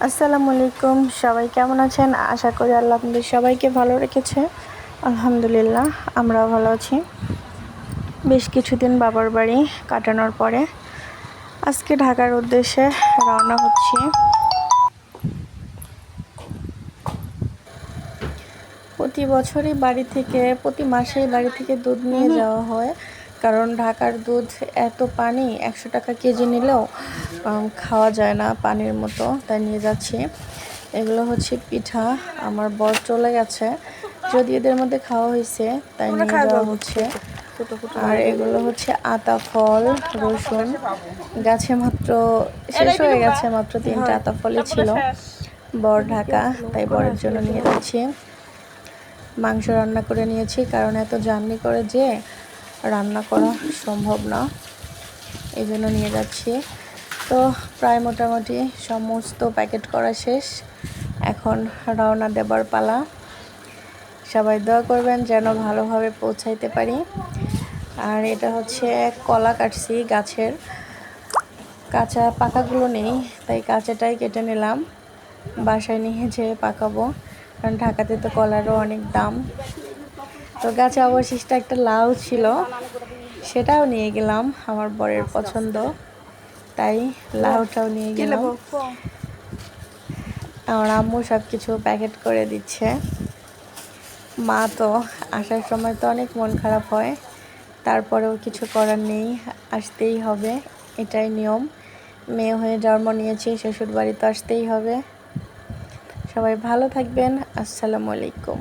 আসসালামু আলাইকুম, সবাই কেমন আছেন? আশা করি আল্লাহ আপনাদের সবাইকে ভালো রেখেছে। আলহামদুলিল্লাহ, আমরাও ভালো আছি। বেশ কিছুদিন বাবার বাড়ি কাটানোর পরে আজকে ঢাকার উদ্দেশ্যে রওনা হচ্ছি। প্রতি বছরই প্রতি মাসেই বাড়ি থেকে দুধ নিয়ে যাওয়া হয়, কারণ ঢাকার দুধ এত পানি, 100 টাকা কেজি নিলেও খাওয়া যায় না পানির মতো, তাই নিয়ে যাচ্ছি। এগুলো হচ্ছে পিঠা, আমার বর চলে গেছে, যদি এদের মধ্যে খাওয়া হয়েছে তাই নিয়ে যাওয়া হচ্ছে। আর এগুলো হচ্ছে আতা ফল, রসুন, গাছে মাত্র শেষ হয়ে গেছে, মাত্র 3টা আতা ফলই ছিল। বর ঢাকা, তাই বরের জন্য নিয়ে যাচ্ছি। মাংস রান্না করে নিয়েছি, কারণ এত জার্নি করে যে রান্না করা সম্ভব না, এই জন্য নিয়ে যাচ্ছি। তো প্রায় মোটামুটি সমস্ত প্যাকেট করা শেষ, এখন রওনা দেবার পালা। সবাই দোয়া করবেন যেন ভালোভাবে পৌঁছাইতে পারি। আর এটা হচ্ছে কলা কাটছি গাছের, কাঁচা পাকাগুলো নেই, তাই কাঁচাটাই কেটে নিলাম, বাসায় নিয়ে যেয়ে পাকাবো, কারণ ঢাকাতে তো কলারও অনেক দাম। তো গাছে অবশিষ্ট একটা লাউ ছিল, সেটাও নিয়ে গেলাম, আমার বরের পছন্দ, তাই লাউটাও নিয়ে গেলাম। আমার আম্মু সব কিছু প্যাকেট করে দিচ্ছে। মা তো আসার সময় তো অনেক মন খারাপ হয়, তারপরেও কিছু করার নেই, আসতেই হবে, এটাই নিয়ম। মেয়ে হয়ে জন্ম নিয়েছি, শ্বশুর বাড়ি তো আসতেই হবে। সবাই ভালো থাকবেন। আসসালামু আলাইকুম।